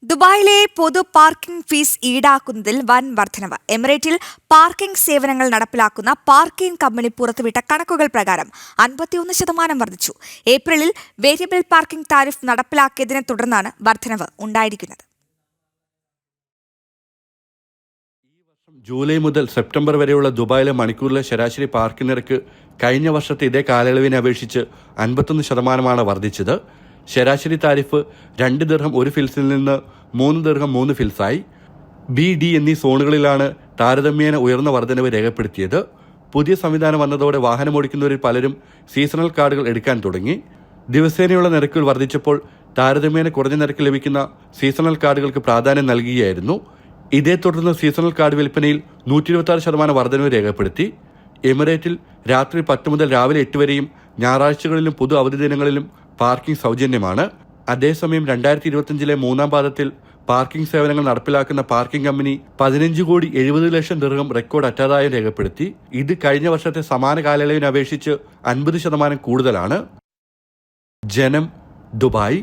ദുബായിലെ പൊതു parking fees ഈടാക്കുന്നതിൽ വൻ വർധനവ്. എമിറേറ്റിൽ പാർക്കിംഗ് സേവനങ്ങൾ നടപ്പിലാക്കുന്ന പാർക്കിംഗ് കമ്പനി പുറത്തുവിട്ട കണക്കുകൾ പ്രകാരം 51% വർദ്ധിച്ചു. ഏപ്രിലിൽ വേരിയബിൾ പാർക്കിംഗ് താരിഫ് നടപ്പിലാക്കിയതിനെ തുടർന്നാണ് വർധനവ് ഉണ്ടായിരിക്കുന്നത്. ജൂലൈ മുതൽ സെപ്റ്റംബർ വരെയുള്ള ദുബായിലെ മണിക്കൂറിലെ ശരാശരി പാർക്കിംഗ് നിരക്ക് കഴിഞ്ഞ വർഷത്തെ ഇതേ കാലയളവിനെ അപേക്ഷിച്ച് 51% വർദ്ധിച്ചത്. ശരാശരി താരിഫ് 2 ദിർഹം 1 ഫിൽസിൽ നിന്ന് 3 ദിർഹം 3 ഫിൽസായി. ബി, ഡി എന്നീ സോണുകളിലാണ് താരതമ്യേന ഉയർന്ന വർധനവ് രേഖപ്പെടുത്തിയത്. പുതിയ സംവിധാനം വന്നതോടെ വാഹനമോടിക്കുന്നവരിൽ പലരും സീസണൽ കാർഡുകൾ എടുക്കാൻ തുടങ്ങി. ദിവസേനയുള്ള നിരക്കുകൾ വർദ്ധിച്ചപ്പോൾ താരതമ്യേന കുറഞ്ഞ നിരക്ക് ലഭിക്കുന്ന സീസണൽ കാർഡുകൾക്ക് പ്രാധാന്യം നൽകുകയായിരുന്നു. ഇതേ തുടർന്ന് സീസണൽ കാർഡ് വിൽപ്പനയിൽ 126% വർധനവ് രേഖപ്പെടുത്തി. എമിറേറ്റിൽ രാത്രി 10 മുതൽ രാവിലെ 8 വരെയും ഞായറാഴ്ചകളിലും പൊതു അവധി ദിനങ്ങളിലും പാർക്കിംഗ് സൗജന്യമാണ്. അതേസമയം 2025 മൂന്നാം പാദത്തിൽ പാർക്കിംഗ് സേവനങ്ങൾ നടപ്പിലാക്കുന്ന പാർക്കിംഗ് കമ്പനി 15,70,00,000 ദിർഹം റെക്കോർഡ് അറ്റാദായം രേഖപ്പെടുത്തി. ഇത് കഴിഞ്ഞ വർഷത്തെ സമാന കാലയളവിനെ അപേക്ഷിച്ച് 50% കൂടുതലാണ്. ജനം, ദുബായ്.